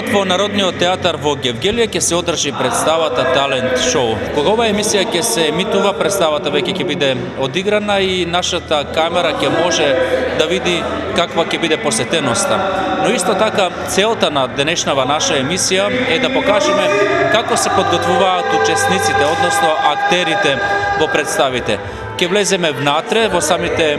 Во Народниот театар во Гевгелија ќе се одржи представата Талент шоу. Кога оваа емисија ќе се емитува, представата веќе ќе биде одиграна и нашата камера ќе може да види каква ќе биде посетеноста. Но исто така целта на денешнава наша емисија е да покажеме како се подготвуваат учесниците, односно актерите во представите. Ќе влеземе внатре во самите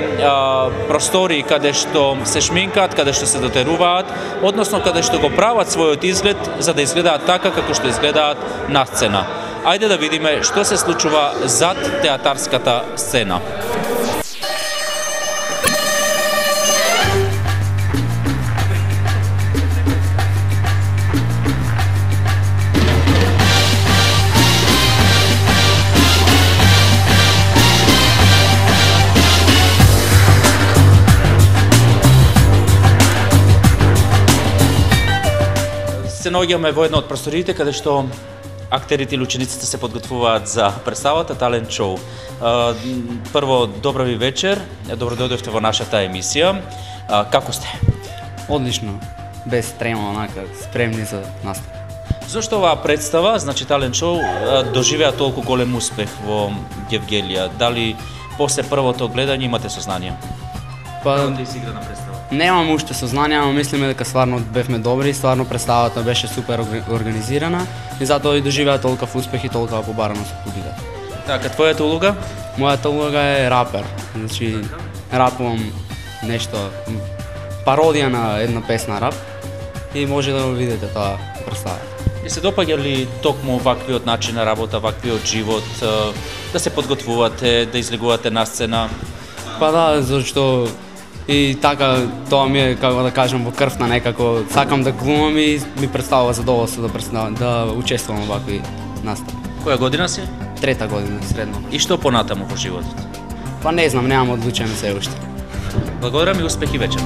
простори каде што се шминкаат, каде што се дотеруваат, односно каде што го прават својот изглед за да изгледаат така како што изгледаат на сцена. Ајде да видиме што се случува зад театарската сцена. Се наоѓаме во една од просториите каде што актерите или учениците се подготвуваат за представата Талент шоу. Прво, добро ви вечер, добро дојдовте во нашата емисија. Како сте? Одлично, без трема, онака, спремни за настап. Зошто оваа представа, значи Талент шоу, доживеа толку голем успех во Гевгелија? Дали после првото гледање имате сознание? Па, да изигра на представа? Немам уште сознание, но мислиме дека стварно бевме добри, стварно представата беше супер организирана и затоа и доживеа толков успех и толкова побараност од публиката. Така, твојата улога? Мојата улога е рапер, значи рапувам нешто, пародија на една песна рап и може да го видите тоа представа. И се допаѓа ли токму ваквиот начин на работа, ваквиот живот, да се подготвувате, да излегувате на сцена? Па да, зашто и така тоа ми е, како да кажам, во крвта некако. Сакам да глумам и ми представува задоволство да учествувам во вакви настапи. Која година си? 3-та година, средно. И што понатаму во животот? Па не знам, немам одлучено се уште. Благодарам и успех и вечер.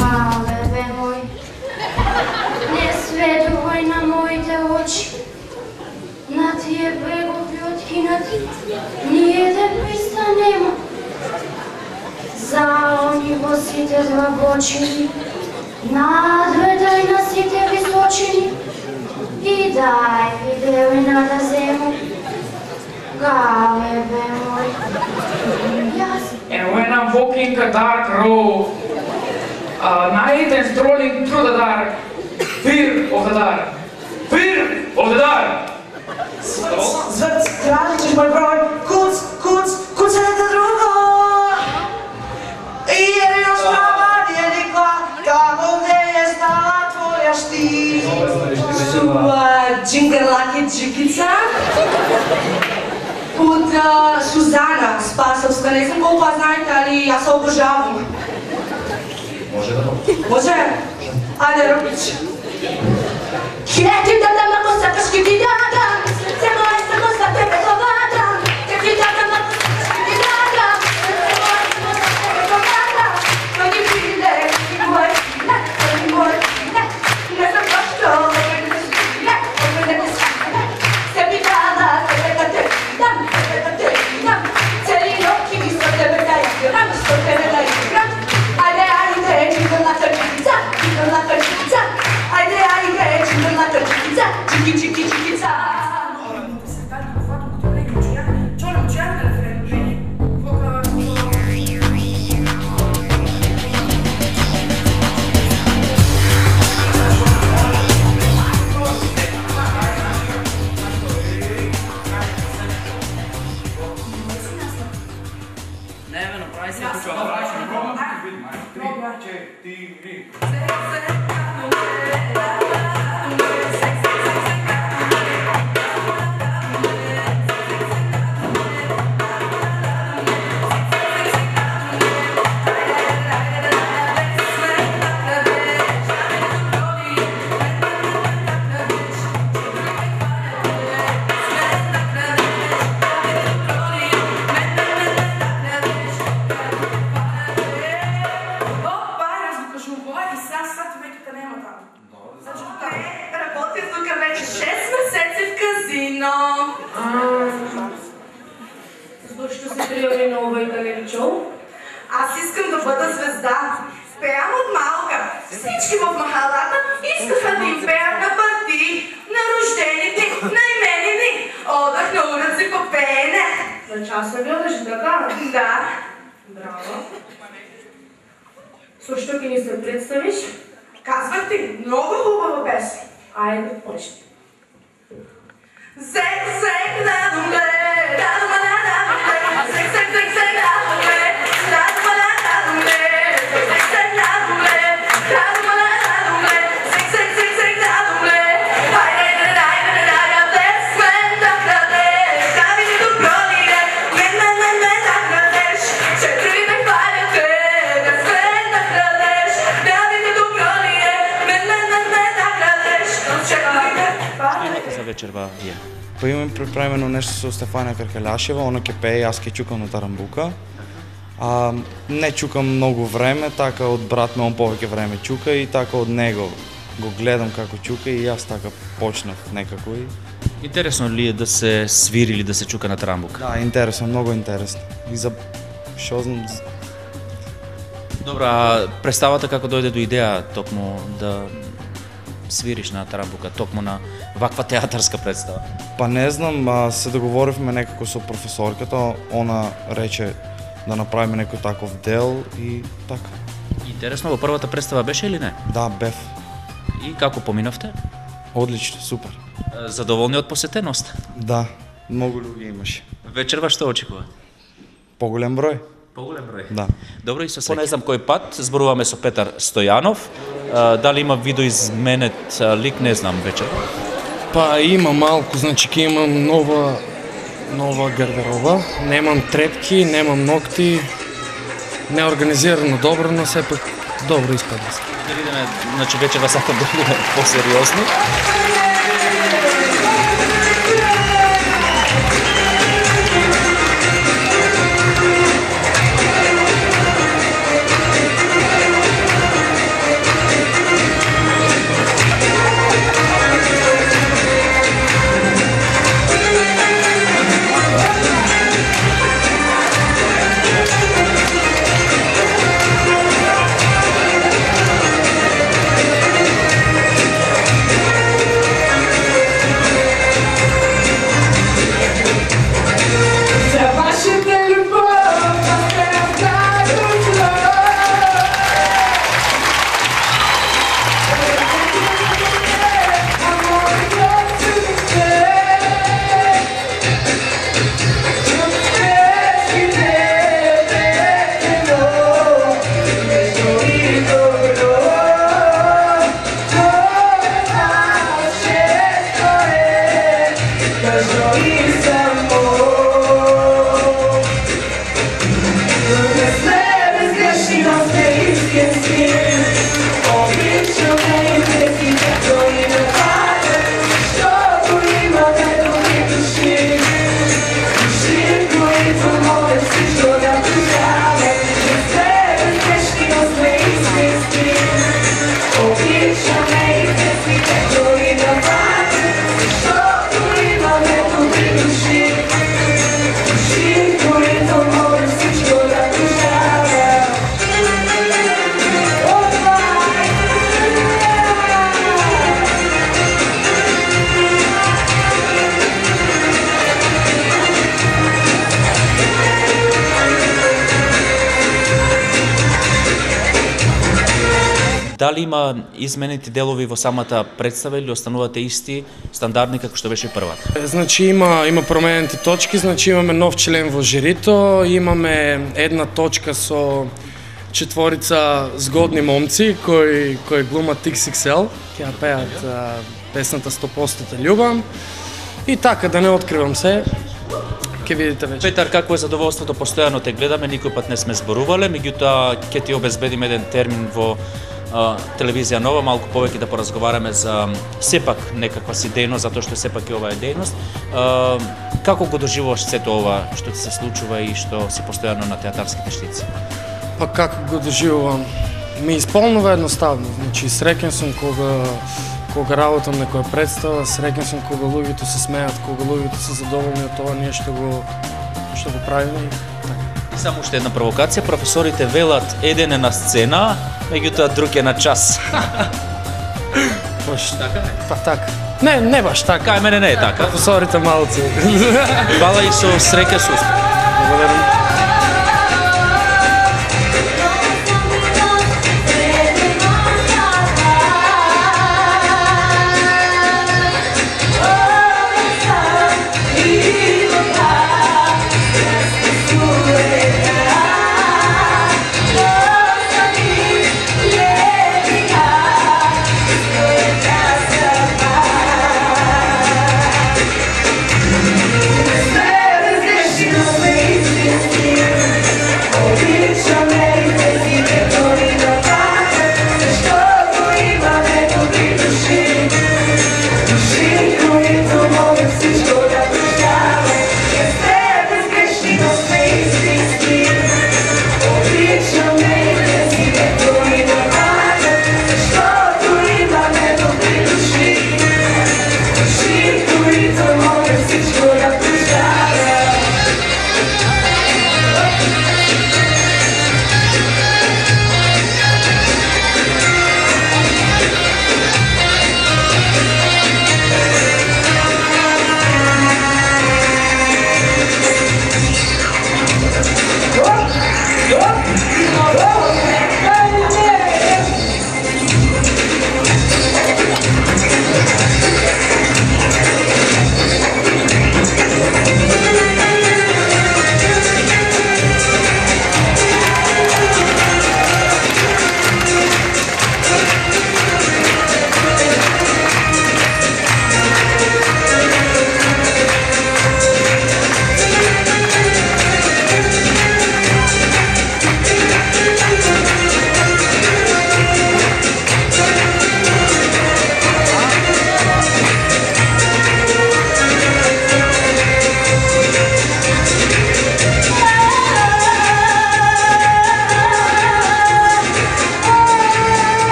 Мале мој, не светувај на моите очи, на тие брегови откинати, ниеден писта нема. За они во сите длабочини, надведај на сите височини и дај виделина да зему. Галебе мој, јас. And when I'm walking a dark road, night and strolling through the dark, fear of the dark, fear of the dark. Зврц, краличиш мой број, куц, куц, куцата друго. И још права не рекла, како не е стала твоја шти. Сува джингерлаки джикица. Од Сузана Спасовска, не знам колку ја знаете, али јас се обожавам. Може да робиш? Може? Ајде, робич. Ќе ти дадам ако сакаш, ќе ти дадам. Само за тебе главата. Ќе ти дадам ако сакаш, ќе ти дадам. Само за тебе главата. Тој ни биде, ти мој, тој мој, не знам зашто, опet не те свиде. Се ми дада, тебе да те дам, тебе да те дам. Цели ноќи со тебе да играм, со тебе да играм. Ајде, ајде, джингерлата джикица, джингерлата джикица. Ајде, ајде, джингерлата джикица, джики, джики, джикица. Зашто се пријави на овој талент шоу? Аз искам да бъда звезда. Пеам от малка. Всички в махалата искаха да им пеят на партии, на рождените, на именини. Одах на уроци по пеене. За часа гледаш така? Да. Браво. Со што ќе ни се представиш? Казвах ти, много хубава песен. Ајде, почни. Зек, зек, да думле, да дума, да думле, зек, зек, зек, зек, да думле, да дума, да думле, зек, зек, зек, да думле, да дума, да думле, зек, зек, зек, зек, да думле, хайде, да крадеш, да види добро ли е, да крадеш, четирите хвалят те, да крадеш, да види добро ли е, да крадеш, четирите хвалят. За вечер во вие. Па имам приправено нешто со Стефанија Каркаляшева, она ќе пее, јас ќе чукам на тарамбука. Не чукам многу време, така од брат ме он повеќе време чука и така од него го гледам како чука и јас така почнав некако и... Интересно ли е да се свири или да се чука на тарамбука? Да, интересно, многу интересно. И за... шо знам... Добра, а представата како дојде до идеја токму да свириш на тарамбука, токму на ваква театарска представа? Па не знам, се договоривме некако со професорката, она рече да направиме некој таков дел и така. Интересно, во првата представа беше или не? Да, бев. И како поминавте? Одлично, супер. Задоволни од посетеност? Да, многу луѓе имаше. Вечерва што очекува? Поголем број? Поголем број. Да. Добро, и со среќа. По не знам кој пат зборуваме со Петар Стојанов. Дали има видоизменет лик, не знам вечер. Па има малку, значи ќе имам нова гардероба. Немам трепки, немам ногти. Неорганизирано добро, но сепак добро испадна. Да видиме, значи вечерва сакам да бидеме посериозни. Дали има изменети делови во самата представа или останувате исти, стандардни како што беше првата? Значи има променети точки, значи имаме нов член во жирито, имаме една точка со четворица згодни момци кои глумат XXL, ќе ја пеат песната 100% љубам. И така, да не откривам се, ќе видите вече. Петар, какво е задоволството? Постојано те гледаме, никој пат не сме зборувале, меѓутоа ќе ти обезбедиме еден термин во телевизија Нова, малку повеќе да поразговараме за сепак некаква си дејност, затоа што сепак е оваа дејност. Како го доживуваш сето ова што ти се случува и што си постојано на театарските штици? Па како го доживувам? Ми исполнува едноставно. Значи среќен сум кога работам некоја представа, среќен сум кога луѓето се смеат, кога луѓето се задоволни од тоа ние што го правиме и така. само уште една провокација. Професорите велат еден е на сцена, меѓутоа друг е на час. Баш, Така? па така. Не баш така. Кај мене не е така. Професорите малце. Фала и со среќа со успех. Благодарам.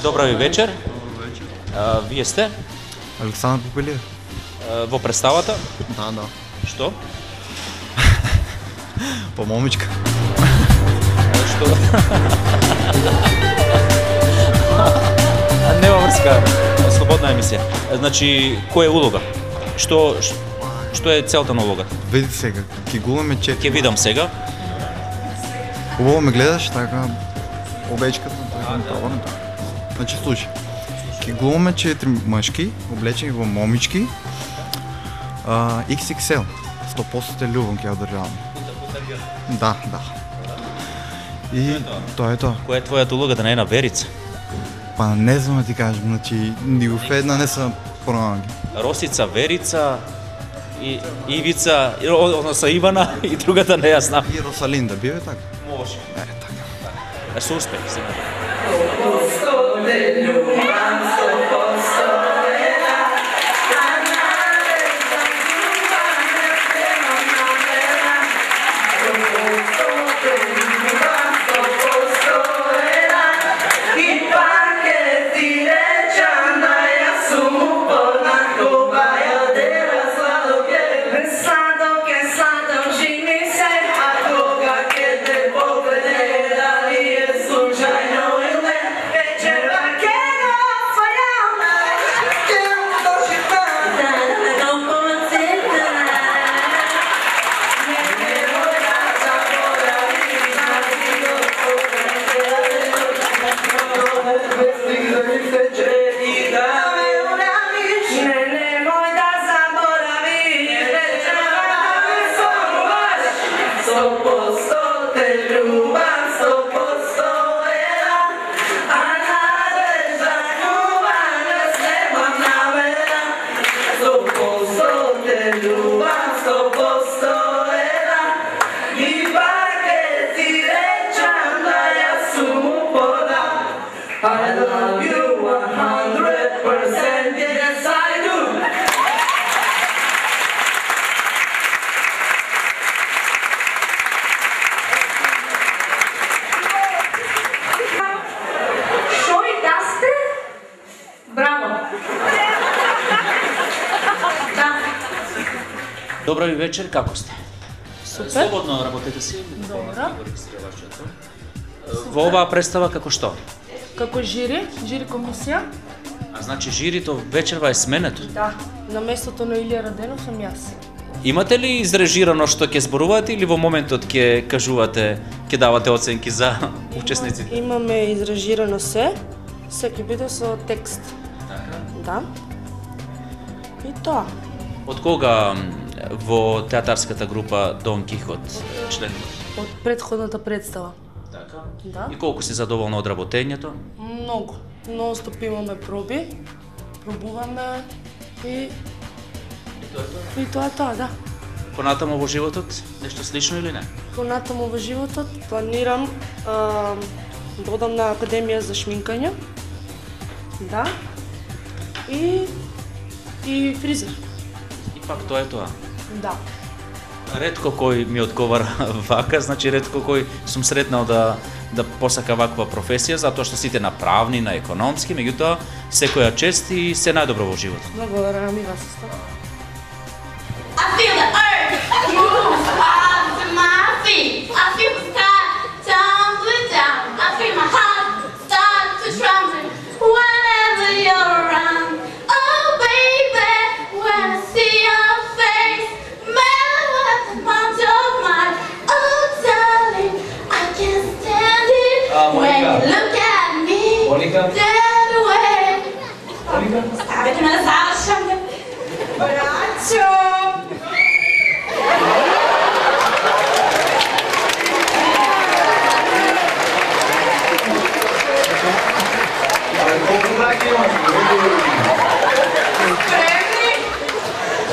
Добра ви вечер. Вие сте? Александър Попелиев. Во представата? Да. Што? По момичка. Што? Нема врска. Слободна емисија. Значи, која е улога? Што е целта на улогата? Види сега, ки глумаме 4. Ќе видам сега. Хубаво ме гледаш, така овечката, така. Значи, слушай, ки глумаме 4 мъжки, облечени во момички, XXL, 100% любов ќе одржаваме. Да. И тоа е тоа. Која е твојата улога, да не е на Верица? Па не знам да ти кажам, значи ни го една не са пронаги. Росица, Верица и Ивица, односно Ивана и другата не ја знам. И Росалинда, биве така? Може. Така. Со успех, сега. I know Добра ви вечер, како сте? Супер. Слободно работете си. Добра. Во оваа представа како што? Како жири комисија. А значи жирито вечерва е сменето? Да, на местото на Илија Раденов сум јас. Имате ли изрежирано што ќе зборувате или во моментот ќе кажувате, ќе давате оценки за учесниците? Имаме изрежирано се ќе биде со текст. Така? Да. И тоа. Од кога во театарската група Дон Кихот членувате? Од претходната представа. Така? Да. И колку си задоволна од работењето? Многу. Нон-стоп имаме проби, пробуваме и тоа е тоа, да. Понатаму во животот, нешто слично или не? Понатаму во животот планирам да одам на академија за шминкање. Да. И фризер. И пак тоа е тоа. Да. Ретко кој ми одговара вака, значи ретко кој сум сретнал да посака ваква професија, затоа што сите на правни, на економски, меѓутоа секоја чест и се најдобро во животот. Благодарам и вас. I feel the earth move under my feet. I feel the sky tumbling down. I feel my heart start to tremble whenever you're around. Oh baby, when I see your face, mellow at the month of mine. Oh darling, I can't stand it when you look at me that way. Stavite me na završanje. Braćo!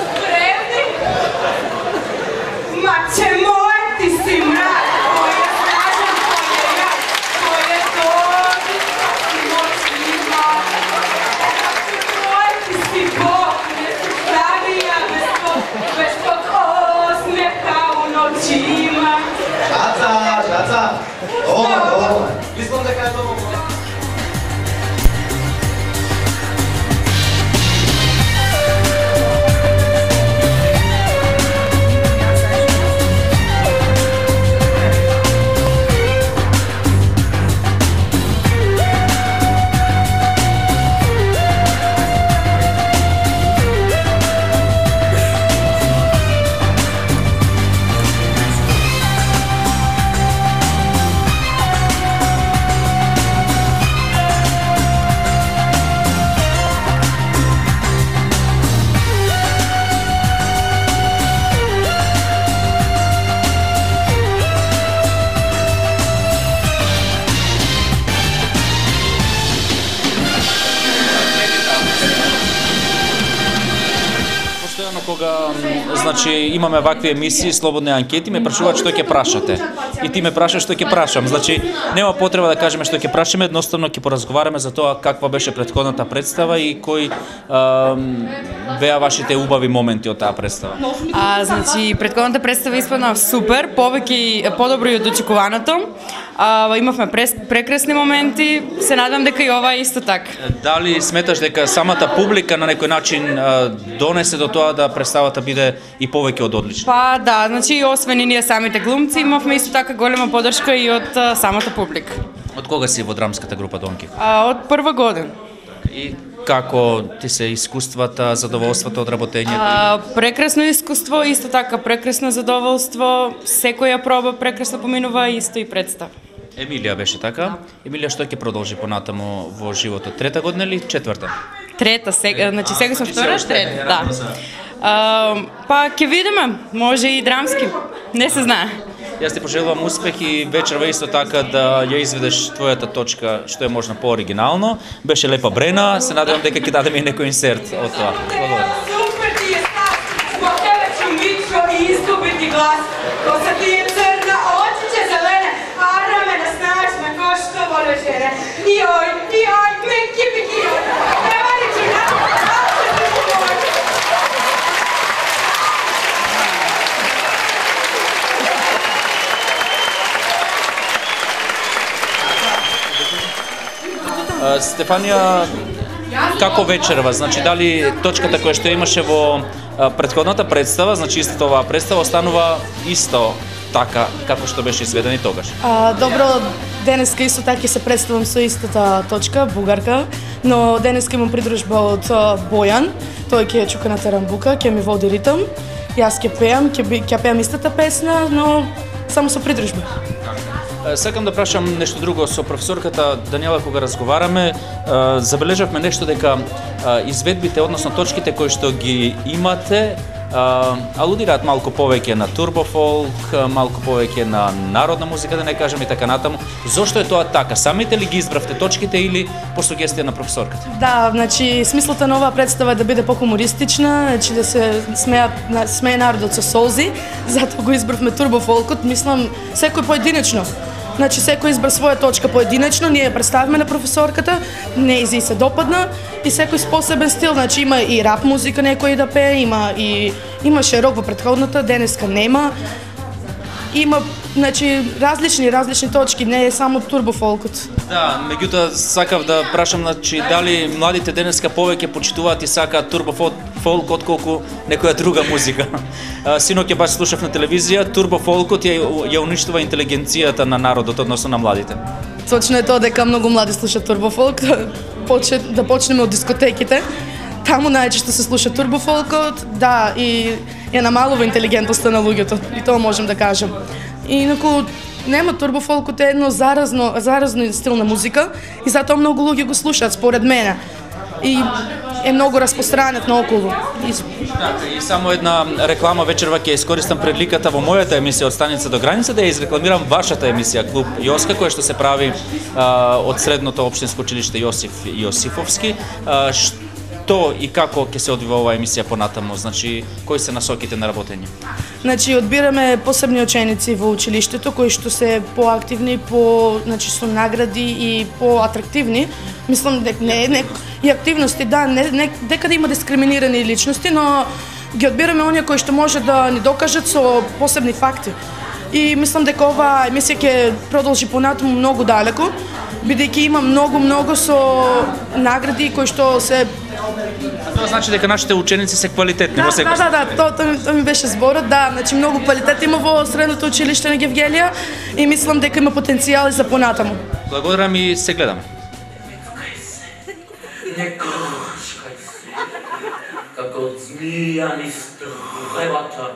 Spremni? Mače moj, ti si mrak, koji je snažan, koji je jak, koji je dobri, svaki moć ima. Mače moj, ti si Bog, neslušanija, bez tog osmeha u noćima. Šaca, ovo, mislim da kada ovo... Кога значи имаме вакви емисии, слободни анкети, ме прашуваат што ќе прашате. И ти ме прашаш што ќе прашам. Значи нема потреба да кажеме што ќе прашаме, едноставно ќе поразговараме за тоа каква беше претходната представа и кои беа вашите убави моменти од таа представа. Значи претходната представа испадна супер, повеќе подобро и од очекуваното. Имавме прекрасни моменти, се надам дека и ова е исто така. Дали сметаш дека самата публика на некој начин донесе до тоа да представата биде и повеќе од одлична? Па да, значи освен и ние самите глумци, имавме исто така голема поддршка и од самата публика. Од кога си во драмската група Дон Кихот? Од прва година. И како ти се искуствата, задоволството од работењето? Прекрасно искуство, исто така прекрасно задоволство, секоја проба прекрасно поминува, исто и представа. Емилија беше така? Емилија што ќе продолжи понатаму во животот? Трета година или четврта? Трета, значи сега сум втора, трета, да. Па ќе видиме, може и драмски, не се знае. Јас ти пожелувам успех и вечерва исто така да ја изведеш твојата точка што е можно пооригинално. Беше лепа брена, се надевам дека ќе дадеме и некој инсерт од тоа. Благодарам. Супер ти е став, зbog tebe ću mitro izgubiti glas. Kosa ti je crna, oči će zelene, a ramena snažna ko što vole žene. Joj, meki biki joj, prevali ću na, Стефанија, како вечерва? Значи дали точката која што имаше во претходната представа, значи истата оваа представа останува исто така како што беше изведен и тогаш? Добро, денеска исто така се представам со истата точка, бугарка, но денеска имам придружба од Бојан, тој ќе чука на тарамбука, ќе ми води ритм, јас ќе пеам, ќе пеам истата песна, но само со придружба. Сакам да прашам нешто друго со професорката Даниела кога разговараме, забележавме нешто дека изведбите, односно точките кои што ги имате, алудираат малку повеќе на турбофолк, малку повеќе на народна музика, да не кажам и така натаму. Зошто е тоа така? Самите ли ги избравте точките или по сугестија на професорката? Да, значи смислата на оваа представа е да биде по-хумористична, значи да се смее народот со солзи, затоа го избравме турбофолкот, мислам секој поединечно. Значи секој избра своја точка поединечно, ние ја представиме на професорката, нејзи се допадна и секој с посебен стил, значи има и рап музика некој да пее, имаше рок во претходната, денеска нема. Има значи различни точки, не е само турбофолкот. Да, меѓутоа сакав да прашам значи дали младите денеска повеќе почитуваат и сакаат турбофолк отколку некоја друга музика. Синоќ баш слушав на телевизија, турбофолкот ја уништува интелигенцијата на народот, односно на младите. Точно е тоа дека многу млади слушаат турбофолк, да почнеме од дискотеките. Таму најчесто се слуша турбофолкот, да, и ја намалува интелигентноста на луѓето, и тоа можем да кажем. Инаку нема турбофолкот е едно заразно стил на музика и затоа многу луѓе го слушаат според мене. И е многу распространет наоколу. Така, и само една реклама вечерва ќе искористам приликата во мојата емисија од станица до граница да ја изрекламирам вашата емисија Клуб Јоска, која што се прави од средното општинско училиште Јосиф Јосифовски. Што и како ќе се одвива оваа емисија понатаму, значи кои се насоките на работење? Значи одбираме посебни ученици во училиштето кои што се поактивни, значи со награди и поатрактивни. Мислам дека не и активности, да, дека да има дискриминирани личности, но ги одбираме оние кои што може да ни докажат со посебни факти. И мислам дека оваа емисија ќе продолжи понатаму многу далеко, бидејќи има многу со награди кои што се. Тоа значи дека нашите ученици се квалитетни во секој случај. Да, тоа ми беше зборот, да, значи многу квалитет има во средното училиште на Гевгелија и мислам дека има потенцијал и за понатаму. Благодарам и се гледаме. Не кршкај се, како змија низ тревата,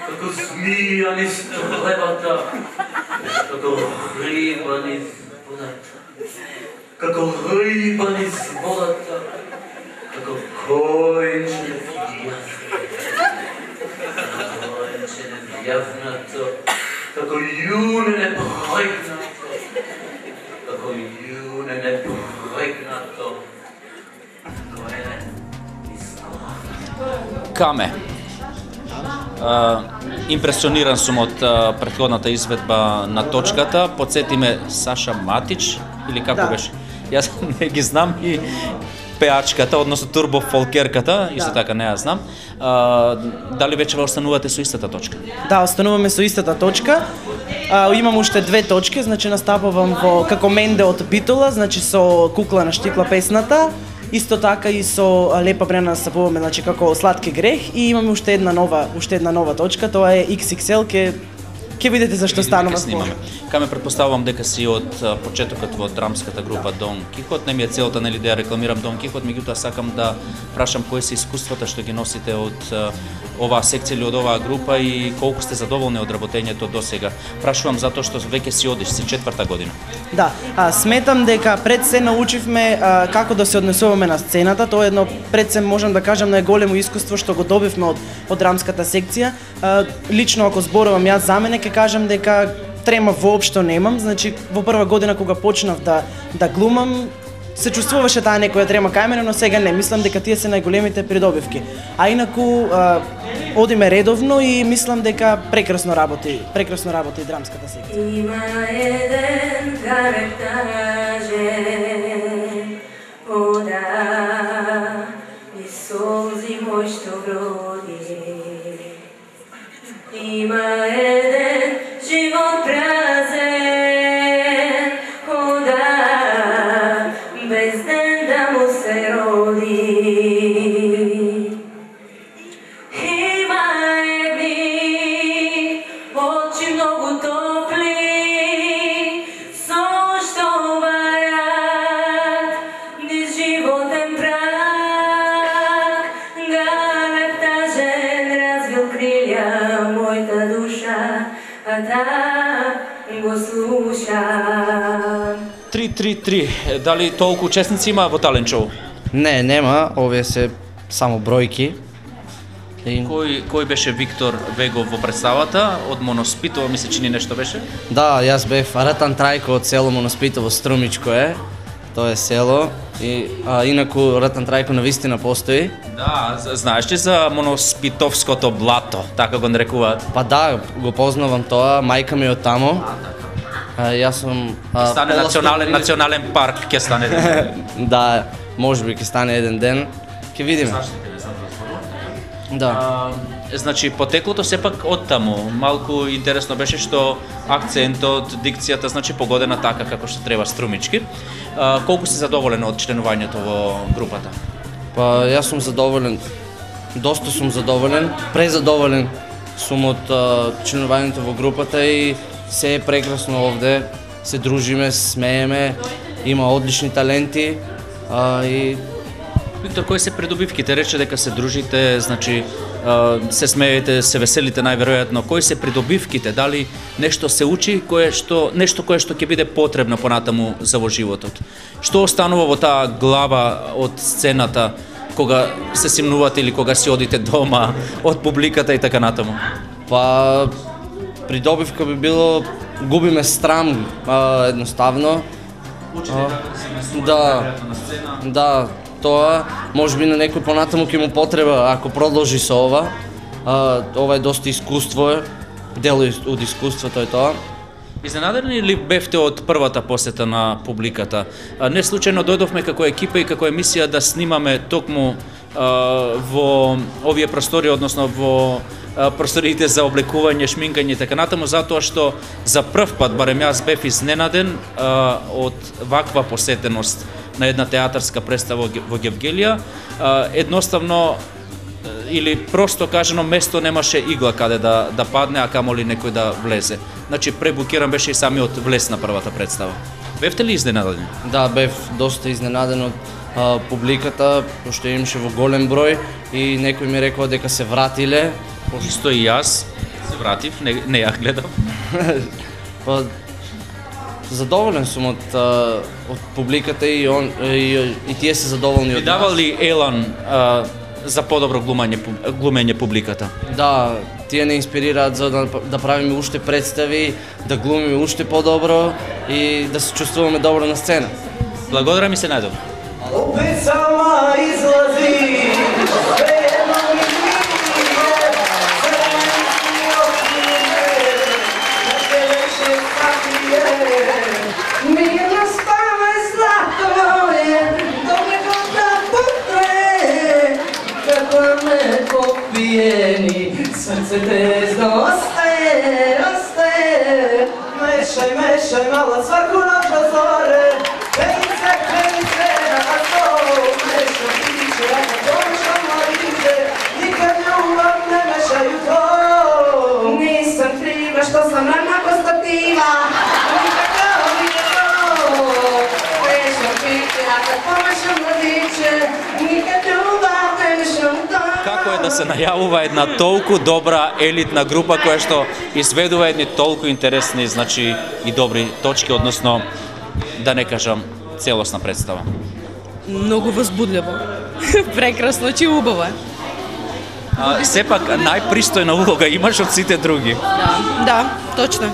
како змија низ тревата, како риба низ водата, како риба низ водата, како којче невјавнато, како јуне непрегнато, како јуне непрегнато. Каме. Импресиониран сум од претходната изведба на точката. Подсети ме Саша Матич или како беше? Јас не ги знам и пеачката, односно турбофолкерката, исто така не ја знам. Дали вече останувате со истата точка? Да, остануваме со истата точка. Имам уште две точки, значи настапувам како Менде од Битола, значи со Кукла на штикла песната. Исто така и со Лепа Брена настапуваме, значи како Сладки грех и имаме уште една нова точка, тоа е XXL, ќе видите зашто станува збор. Каме претпоставувам дека си од почетокот во драмската група Дон Кихот, не ми е целта нели да ја рекламирам Дон Кихот, меѓутоа сакам да прашам кои се искуствата што ги носите од оваа секција или од оваа група и колку сте задоволни од работењето досега. Прашувам затоа што веќе си одиш, си 4-та година. Да, сметам дека пред се научивме како да се однесуваме на сцената, тоа е едно пред се можам да кажам најголемо искуство што го добивме од драмската секција. Лично ако зборувам јас за мене, ќе кажам дека трема воопшто немам, значи во прва година кога почнав да глумам, се чувствуваше таа некоја трема кај мене, но сега не, мислам дека тие се најголемите придобивки. А инаку одиме редовно и мислам дека прекрасно работи драмската секција. Има еден карактаже, ода и солзи мој што броди. Има еден живот празен, ода без ден да му се моята душа, да го слушам. 3-3-3. Дали толку учесници има во талент шоу? Не, нема, овие се само бројки. Кој беше Виктор Вегов во представата? Од Моноспитово ми се чини нешто беше? Да, јас бев Ратан Трајко од село Моноспитово, Струмичко е. Тоа е село. Инаку Ратан Трајко навистина постои. Да, знаеш ли за Моноспитовското блато, така го нарекуваат? Па да, го познавам тоа, мајка ми е од тамо. Јас сум... Ќе стане национален парк, ќе стане еден ден. Да, можеби ќе стане еден ден. Ќе видиме. Да. Значи, потеклото сепак од таму. Малку интересно беше што акцентот, дикцијата, значи погодена така како што треба струмички. Колку си задоволен од членувањето во групата? Па јас сум задоволен. Доста сум задоволен, презадоволен сум од членувањето во групата и се е прекрасно овде. Се дружиме, смееме, има одлични таленти и Виктор, кои се придобивките? Рече дека се дружите, значи се смеете, се веселите најверојатно. Кои се придобивките? Дали нешто се учи, нешто кое што ќе биде потребно понатаму за во животот? Што останува во таа глава од сцената кога се симнувате или кога си одите дома од публиката и така натаму? Па придобивка би било губиме срам едноставно. Учите како се месува да, на сцена. Да, тоа можеби на некој понатаму ќе му потреба ако продолжи со ова. Ова е доста искуство, дел од искуството е тоа. Изненадени ли бевте од првата посета на публиката? Не случајно дојдовме како екипа и како емисија да снимаме токму во овие простори, односно во просториите за облекување, шминкање и така натаму, затоа што за прв пат, барем јас бев изненаден од ваква посетеност на една театарска представа во Гевгелија. Едноставно, или просто кажано, место немаше игла каде да падне, а камоли некој да влезе. Значи, пребукиран беше и самиот влез на првата представа. Бевте ли изненадени? Да, бев доста изненаден од публиката, пошто имаше во голем број и некој ми рекол дека се вратиле. Исто и јас се вратив, не ја гледам. Па, задоволен сум од публиката и тие се задоволни од нас. Ви дава ли елан за подобро глумење публиката? Да, тие не инспирираат за да правиме уште представи, да глумиме уште подобро и да се чувствуваме добро на сцена. Благодарам и се најдов. Опет сама излази, srce tezno ostaje, ostaje. Mešaj malo svaku noć do zore, krenice na stolu, mešaj priče, ako došamo lice, nikad ljubav ne mešaju to. Nisam kriva što sam ravnako stativa, nikako nije to. Mešaj priče, ako pomešam mladiće, nikad ljubav ne mešaju to. Како е да се најавува една толку добра елитна група која што изведува едни толку интересни, значи и добри точки, односно да не кажам целосна представа? Многу возбудливо. Прекрасно, че убаво е. Сепак најпристојна улога имаш од сите други. Да, точно.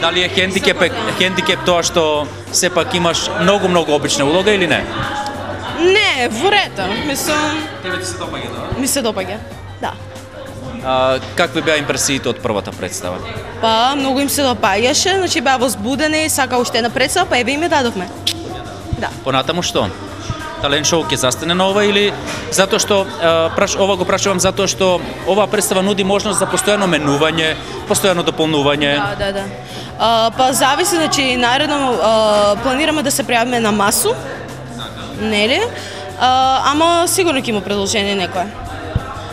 Дали е хендикеп тоа што сепак имаш многу обична улога или не? Не, во рета, мислам... Тебе ти се допаѓа, да? Ми се допаѓа, да. Какви беа импресиите од првата представа? Па, многу им се допаѓаше, значи беа возбудени, сака уште една представа, па еве им ја дадовме. Да. Понатаму што? Талент шоу ќе застане на ова или затоа што ова го прашувам затоа што оваа представа нуди можност за постојано менување, постојано дополнување? Да. Па зависи, значи наредно планираме да се пријавиме на масу. Нели? Ама сигурно ќе има предложение некое.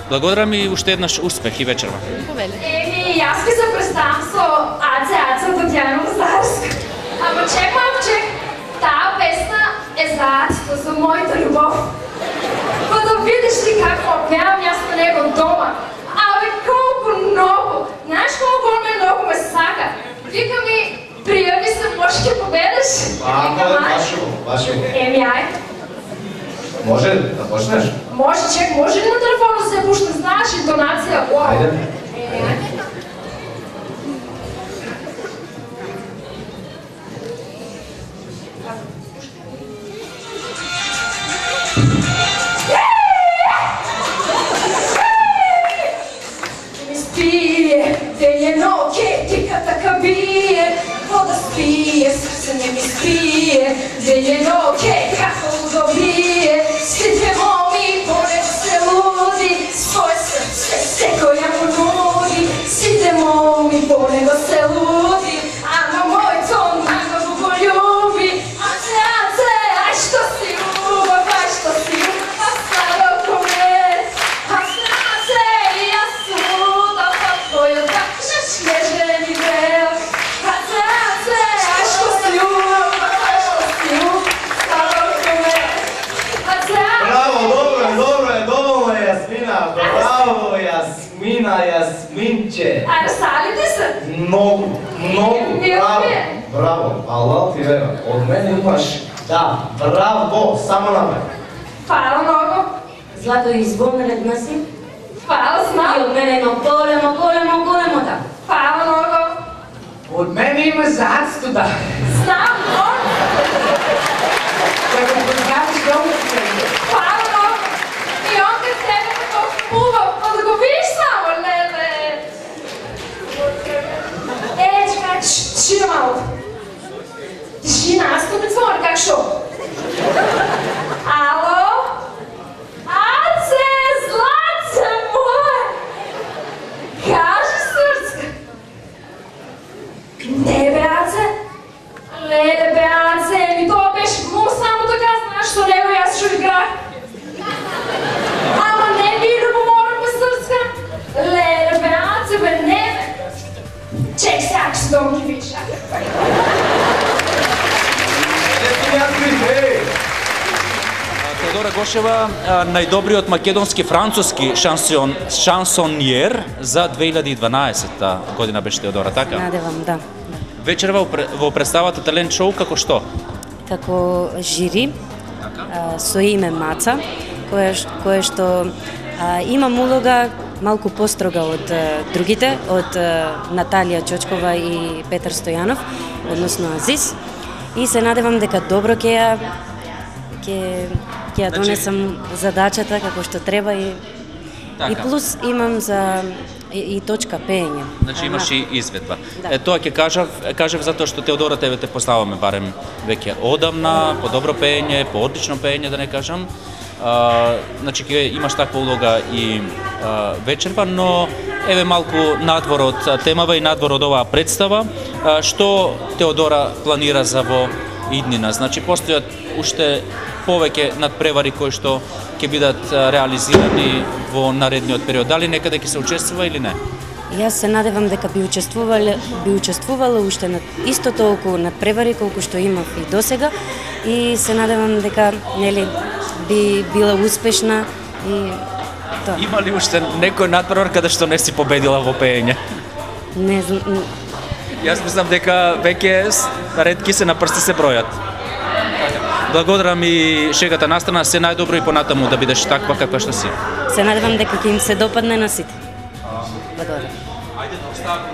Благодарам и уште еднаш успех и вечерва. Повели. Јас ќе се представам со Аца Татјана Мозарска. Ама чек, таа песна е за за мојата љубов. Па да видиш ли како пеам јас на него дома. Абе колку многу може ли на телефона да се пушне, знаеш, интонация? Уау! Айде. Mi spije, denje noke, tika taka bije, voda spije, srce ne mi spije, denje noke, kako ludo bije, stižemo mi, pored se ludi, svoje srce se koja ponudi, stižemo mi, pored se ludi, ama moj ton, nama dugo ljubi, ace, aj što si ljubav, aj što si ljubav, a sad oko me, ace, ja sam luda, pa tvoju takžeš neženi vrel, ace, aj što si ljubav, aj što si ljubav, sad oko me, ace, Bravo, dobro je, Jasmina, bravo, Jasminče. Ajde, stavite se. Mnogo, bravo, je. bravo, Allah ti vera, od mene imaš, da, bravo, samo napred. Hvala mnogo. Злато избомнелет на си. Hvala И snao. од мене едно големо да. Hvala mnogo. Od mene ima zactu da. Znam, no. Da ga poznaviš dobro tebe. Hvala mnogo. I on kad tebe tako uva, pa da go vidiš samo, lele. Čekaj, tišina malo. Tišina, аз тук отвори, как шо? Ало? Ace, zlace moje! Kaži srcka. Не бе, Аце. Леле бе, Аце, ми това беше му само така, знаеш, що него и аз ще играх. Ама не би да говорим бе сърцка. Леле бе, Аце, бе, не бе. Чек сега, че дом ги видиш. Теодора Гошева, најдобриот македонски француски шансонјер за 2012 година беше Теодора, така? Надевам, да. Вечерва во представата Талент шоу како што? Како жири со име Маца, кое што имам улога малку построга од другите, од Наталија Чочкова и Петар Стојанов, односно Азис. И се надевам дека добро ќе ја донесам задачата како што треба и плюс имам за и точка пеење. Значи имаш и изведба. Тоа ќе кажав затоа што Теодора тебе те поставаме барем веќе одамна, по добро пеење, по одлично пеење да не кажам. Значи ќе имаш таква улога и вечерва, но еве малку надвор од темава и надвор од оваа представа, што Теодора планира за во иднина. Значи постојат уште повеќе надпревари кои што ќе бидат реализирани во наредниот период. Дали некаде ќе се учествува или не? Јас се надевам дека би учествувала уште на исто толку надпревари колку што имав и досега и се надевам дека нели би била успешна и тоа. Има ли уште некој надпревар каде што не си победила во пеење? Не знам. Јас мислам дека веќе ретки се на прсти се бројат. Благодарам и шегата настрана, се најдобро и понатаму да бидеш таква каква што си. Се надевам дека ќе им се допадне на сите. Благодарам. Ајде да оставиме